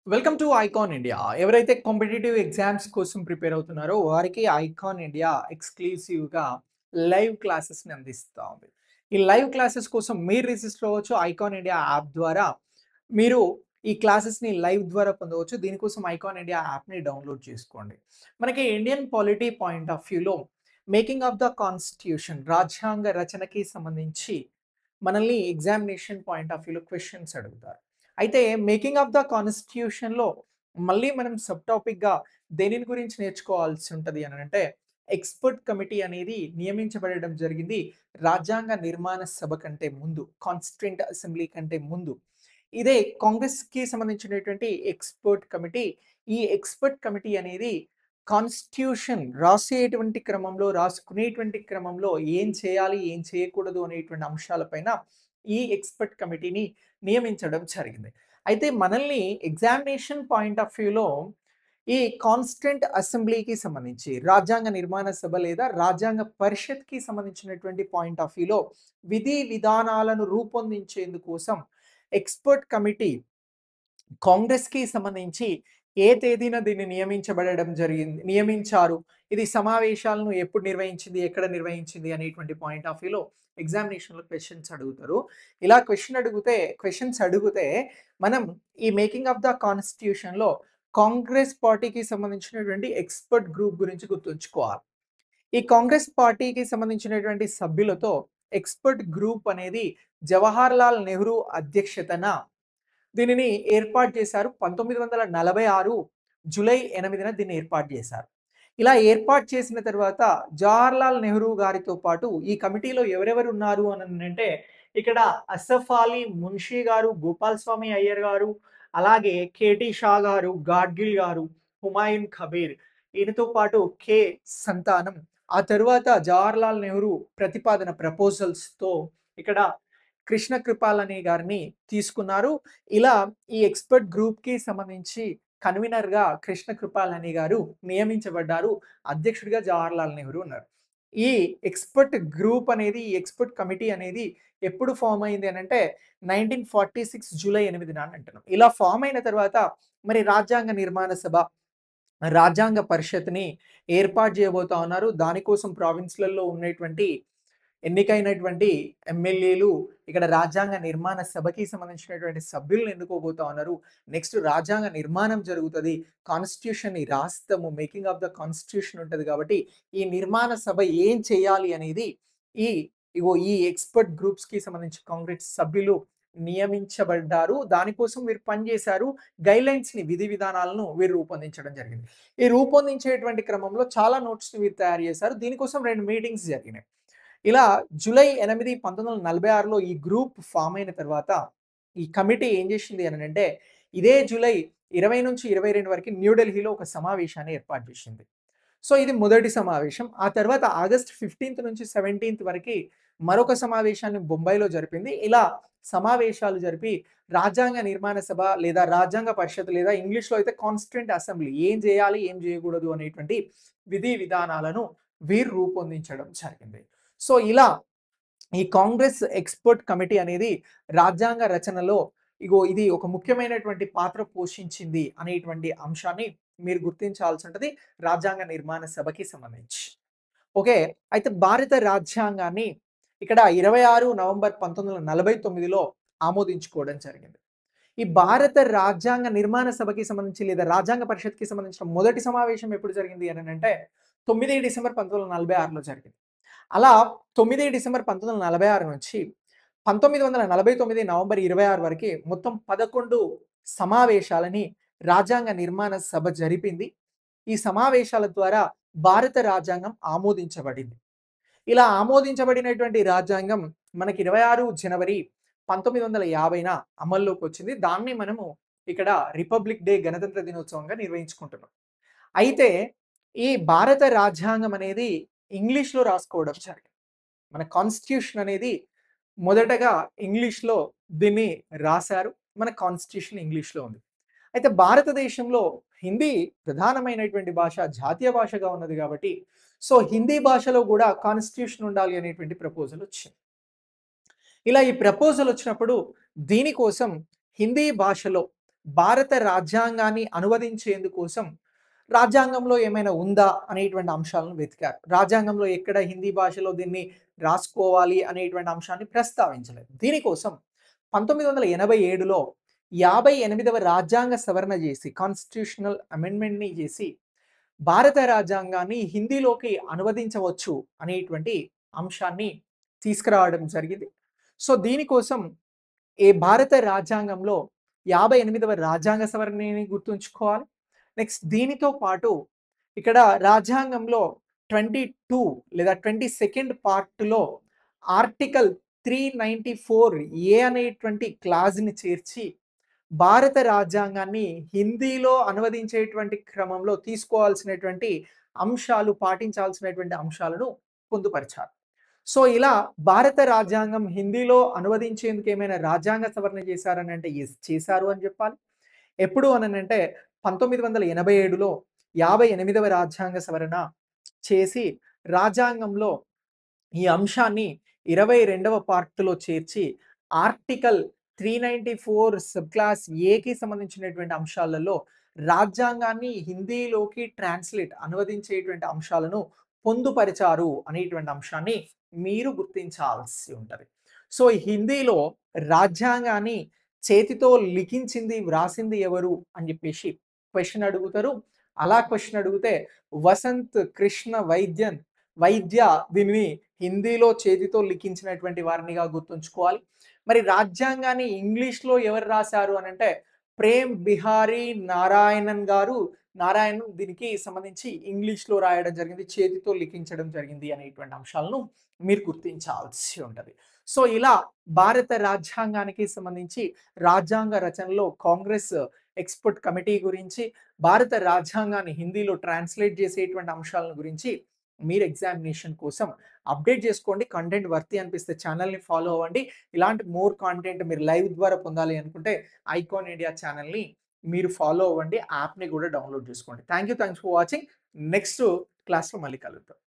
Welcome to icon India. ఎవరైతే competitive exams కోసం prepare అవుతున్నారో వారికి ఐకాన్ ఇండియా ఎక్స్‌క్లూసివ్‌గా లైవ్ క్లాసెస్‌ని అందిస్తా ఉంది. ఈ లైవ్ క్లాసెస్ కోసం మీరు రిజిస్టర్ అవ్వచ్చు. ఐకాన్ ఇండియా యాప్ ద్వారా మీరు ఈ క్లాసెస్‌ని లైవ్ ద్వారా పొందవచ్చు. దీనికోసం ఐకాన్ ఇండియా యాప్‌ని డౌన్‌లోడ్ చేసుకోండి. మనకి ఇండియన్ పాలిటీ పాయింట్ ఆఫ్ వ్యూలో మేకింగ్ ఆఫ్ ద కాన్స్టిట్యూషన్ రాజ్యాంగ రచనకి సంబంధించి మనల్ని ఎగ్జామినేషన్ పాయింట్ ఆఫ్ వ్యూలో క్వెషన్స్ అడుగుతారు. అయితే మేకింగ్ ఆఫ్ ద కాన్స్టిట్యూషన్‌లో మళ్ళీ మనం సబ్ టాపిక్‌గా దేనిని గురించి నేర్చుకోవాల్సి ఉంటది అనంటే, ఎక్స్‌పర్ట్ కమిటీ అనేది నియమించబడడం జరిగింది. రాజ్యాంగ నిర్మాణ సభ కంటే ముందు, కాన్స్టిట్యూయెంట్ అసెంబ్లీ కంటే ముందు. ఇదే కాంగ్రెస్‌కి సంబంధించినటువంటి ఎక్స్‌పర్ట్ కమిటీ. ఈ ఎక్స్‌పర్ట్ కమిటీ అనేది కాన్స్టిట్యూషన్ రాసేటువంటి క్రమంలో, రాసుకునేటువంటి క్రమంలో ఏం చేయాలి, ఏం చేయకూడదు అనేటువంటి అంశాలపైన ఈ ఎక్స్‌పర్ట్ కమిటీని నియమించడం జరిగింది. అయితే మనల్ని ఎగ్జామినేషన్ పాయింట్ ఆఫ్ వ్యూలో ఈ కాన్స్టిట్యూయెంట్ అసెంబ్లీకి సంబంధించి రాజ్యాంగ నిర్మాణ సభ లేదా రాజ్యాంగ పరిషత్‌కి సంబంధించినటువంటి పాయింట్ ఆఫ్ వ్యూలో విధి విధానాలను రూపొందించేందుకోసం ఎక్స్‌పర్ట్ కమిటీ కాంగ్రెస్‌కి సంబంధించి ఏ తేదీన దీన్ని నియమించారు. ఇది సమావేశాలను ఎప్పుడు నిర్వహించింది, ఎక్కడ నిర్వహించింది అనేటువంటి పాయింట్ ఆఫ్ వ్యూలో ఎగ్జామినేషన్‌లో క్వెషన్స్ అడుగుతారు. ఇలా క్వెషన్స్ అడిగితే మనం ఈ మేకింగ్ ఆఫ్ ద కాన్స్టిట్యూషన్‌లో కాంగ్రెస్ పార్టీకి సంబంధించినటువంటి ఎక్స్‌పర్ట్ గ్రూప్ గురించి గుర్తుంచుకోవాలి. ఈ కాంగ్రెస్ పార్టీకి సంబంధించినటువంటి సభ్యులతో ఎక్స్‌పర్ట్ గ్రూప్ అనేది జవహర్‌లాల్ నెహ్రూ అధ్యక్షతన దీనిని ఏర్పాటు చేశారు. 1946 జూలై 8న దీన్ని ఏర్పాటు చేశారు. ఇలా ఏర్పాటు చేసిన తర్వాత జవహర్‌లాల్ నెహ్రూ గారితో పాటు ఈ కమిటీలో ఎవరెవరు ఉన్నారు అనంటే ఇక్కడ అసఫ్ అలీ మున్షీ గారు, గోపాల్ స్వామి అయ్యర్ గారు, అలాగే కేటీ షా గారు, గాడ్గిల్ గారు, హుమాయూన్ కబీర్, ఈయనతో పాటు కె సంతానం. ఆ తరువాత జవహర్‌లాల్ నెహ్రూ ప్రతిపాదన ప్రపోజల్స్‌తో ఇక్కడ కృష్ణ కృపాలని గారిని తీసుకున్నారు. ఇలా ఈ ఎక్స్‌పర్ట్ గ్రూప్‌కి సంబంధించి కన్వీనర్‌గా కృష్ణ కృపాలని గారు నియమించబడ్డారు. అధ్యక్షుడిగా జవహర్‌లాల్ నెహ్రూ ఉన్నారు. ఈ ఎక్స్‌పర్ట్ గ్రూప్ అనేది, ఈ ఎక్స్‌పర్ట్ కమిటీ అనేది ఎప్పుడు ఫార్మ్ అయింది అనంటే 1946 జూలై 8న అని అంటున్నాం. ఇలా ఫార్మ్ అయిన తర్వాత మరి రాజ్యాంగ నిర్మాణ సభ, రాజ్యాంగ పరిషత్‌ని ఏర్పాటు చేయబోతా ఉన్నారు. దానికోసం ప్రావిన్స్‌లలో ఉన్నటువంటి ఎన్నికైనటువంటి ఎమ్మెల్యేలు ఇక్కడ రాజ్యాంగ నిర్మాణ సభకి సంబంధించినటువంటి సభ్యులను ఎన్నుకోబోతా ఉన్నారు. నెక్స్ట్ రాజ్యాంగ నిర్మాణం జరుగుతది. కాన్స్టిట్యూషన్‌ని రాస్తాము. మేకింగ్ ఆఫ్ ద కాన్స్టిట్యూషన్ ఉంటది కాబట్టి, ఈ నిర్మాణ సభ ఏం చేయాలి అనేది ఈ ఈ ఎక్స్‌పర్ట్ గ్రూప్స్‌కి సంబంధించి కాంగ్రెస్ సభ్యులు నియమించబడ్డారు. దానికోసం వీరు పనిచేశారు. గైడ్‌లైన్స్‌ని విధి విధానాలను వీరు రూపొందించడం జరిగింది. ఈ రూపొందించేటువంటి క్రమంలో చాలా నోట్స్‌ని వీరు తయారు చేశారు. దీనికోసం 2 మీటింగ్స్ జరిగినాయి. ఇలా జూలై 8, 1946లో ఈ గ్రూప్ ఫార్మ్ అయిన తర్వాత ఈ కమిటీ ఏం చేసింది అనంటే ఇదే జూలై 20-22 వరకు న్యూఢిల్లీలో ఒక సమావేశాన్ని ఏర్పాటు చేసింది. సో ఇది మొదటి సమావేశం. ఆ తర్వాత ఆగస్ట్ 15 నుంచి 17 వరకి మరొక సమావేశాన్ని బొంబాయిలో జరిపింది. ఇలా సమావేశాలు జరిపి రాజ్యాంగ నిర్మాణ సభ లేదా రాజ్యాంగ పరిషత్ లేదా ఇంగ్లీష్‌లో అయితే కాన్స్టిట్యూయెంట్ అసెంబ్లీ ఏం చేయాలి, ఏం చేయకూడదు అనేటువంటి విధి విధానాలను వీరు రూపొందించడం జరిగింది. సో ఇలా ఈ కాంగ్రెస్ ఎక్స్‌పర్ట్ కమిటీ అనేది రాజ్యాంగ రచనలో ఇది ఒక ముఖ్యమైనటువంటి పాత్ర పోషించింది అనేటువంటి అంశాన్ని మీరు గుర్తించాల్సి ఉంటది రాజ్యాంగ నిర్మాణ సభకి సంబంధించి. ఓకే. అయితే భారత రాజ్యాంగాన్ని ఇక్కడ 26 నవంబర్ 1949లో ఆమోదించుకోవడం జరిగింది. ఈ భారత రాజ్యాంగ నిర్మాణ సభకి సంబంధించి లేదా రాజ్యాంగ పరిషత్‌కి సంబంధించిన మొదటి సమావేశం ఎప్పుడు జరిగింది అనంటే 9 డిసెంబర్ 1946లో జరిగింది. అలా 9 డిసెంబర్ 1946 నుంచి 1949 నవంబర్ 26 వరకి మొత్తం 11 సమావేశాలని రాజ్యాంగ నిర్మాణ సభ జరిపింది. ఈ సమావేశాల ద్వారా భారత రాజ్యాంగం ఆమోదించబడింది. ఇలా ఆమోదించబడినటువంటి రాజ్యాంగం మనకి 26 జనవరి 1950న అమల్లోకొచ్చింది. దాన్ని మనము ఇక్కడ రిపబ్లిక్ డే గణతంత్ర దినోత్సవంగా నిర్వహించుకుంటున్నాం. అయితే ఈ భారత రాజ్యాంగం అనేది ఇంగ్లీష్‌లో రాసుకోవడం జరిగింది. మన కాన్స్టిట్యూషన్ అనేది మొదటగా ఇంగ్లీష్‌లో దీన్ని రాశారు. మన కాన్స్టిట్యూషన్ ఇంగ్లీష్‌లో ఉంది. అయితే భారతదేశంలో హిందీ ప్రధానమైనటువంటి భాష, జాతీయ భాషగా ఉన్నది కాబట్టి, సో హిందీ భాషలో గూడా కాన్స్టిట్యూషన్ ఉండాలి అనేటువంటి ప్రపోజల్ వచ్చింది. ఇలా ఈ ప్రపోజల్ వచ్చినప్పుడు దీనికోసం హిందీ భాషలో భారత రాజ్యాంగాన్ని అనువదించేందుకోసం రాజ్యాంగంలో ఏమైనా ఉందా అనేటువంటి అంశాలను వెతికారు. రాజ్యాంగంలో ఎక్కడ హిందీ భాషలో దీన్ని రాసుకోవాలి అనేటువంటి అంశాన్ని ప్రస్తావించలేదు. దీనికోసం 1987లో 58వ రాజ్యాంగ సవరణ చేసి కాన్స్టిట్యూషనల్ అమెండ్మెంట్‌ని చేసి భారత రాజ్యాంగాన్ని హిందీలోకి అనువదించవచ్చు అనేటువంటి అంశాన్ని తీసుకురావడం జరిగింది. సో, దీనికోసం ఈ భారత రాజ్యాంగంలో 58వ రాజ్యాంగ సవరణని గుర్తుంచుకోవాలి. నెక్స్ట్ దీనితో పాటు ఇక్కడ రాజ్యాంగంలో 22 లేదా 22nd పార్ట్‌లో ఆర్టికల్ 394 ఏ అనేటువంటి క్లాజ్‌ని చేర్చి భారత రాజ్యాంగాన్ని హిందీలో అనువదించేటువంటి క్రమంలో తీసుకోవాల్సినటువంటి అంశాలు, పాటించాల్సినటువంటి అంశాలను పొందుపరిచారు. సో, ఇలా భారత రాజ్యాంగం హిందీలో అనువదించేందుకు ఏమైనా రాజ్యాంగ సవరణ చేశారనంటే యెస్ చేశారు అని చెప్పాలి. ఎప్పుడు అనంటే 1987లో 58వ రాజ్యాంగ సవరణ చేసి రాజ్యాంగంలో ఈ అంశాన్ని 22వ పార్ట్‌లో చేర్చి ఆర్టికల్ 394 సబ్ క్లాస్ ఏకి సంబంధించినటువంటి అంశాలలో రాజ్యాంగాన్ని హిందీలోకి అనువదించేటువంటి అంశాలను పొందుపరిచారు అనేటువంటి అంశాన్ని మీరు గుర్తించాల్సి ఉంటది. సో, హిందీలో రాజ్యాంగాన్ని చేతితో లిఖించింది, వ్రాసింది ఎవరు అని చెప్పేసి క్వెషన్ అడుగుతారు. అలా క్వెషన్ అడిగితే వసంత్ కృష్ణ వైద్య దీనిని హిందీలో చేతితో లిఖించినటువంటి వారినిగా గుర్తుంచుకోవాలి. మరి రాజ్యాంగాన్ని ఇంగ్లీష్‌లో ఎవరు రాశారు అనంటే ప్రేమ్ బిహారీ నారాయణన్ దీనికి సంబంధించి ఇంగ్లీష్‌లో రాయడం జరిగింది. చేతితో లిఖించడం జరిగింది అనేటువంటి అంశాలను మీరు గుర్తించాల్సి ఉంటది. సో, ఇలా భారత రాజ్యాంగానికి సంబంధించి రాజ్యాంగ రచనలో కాంగ్రెస్ ఎక్స్‌పర్ట్ కమిటీ గురించి, భారత రాజ్యాంగాన్ని హిందీలో ట్రాన్స్‌లేట్ చేసేటువంటి అంశాలను గురించి మీరు ఎగ్జామినేషన్ కోసం అప్డేట్ చేసుకోండి. కంటెంట్ వర్తి అనిపిస్తే ఛానల్‌ని ఫాలో అవ్వండి. ఇలాంటి మోర్ కంటెంట్ మీరు లైవ్ ద్వారా పొందాలి అనుకుంటే ఐకాన్ ఇండియా ఛానల్‌ని మీరు ఫాలో అవ్వండి. యాప్‌ని కూడా డౌన్‌లోడ్ చేసుకోండి. Thanks for watching. నెక్స్ట్ క్లాస్‌లో మళ్ళీ కలుద్దాం.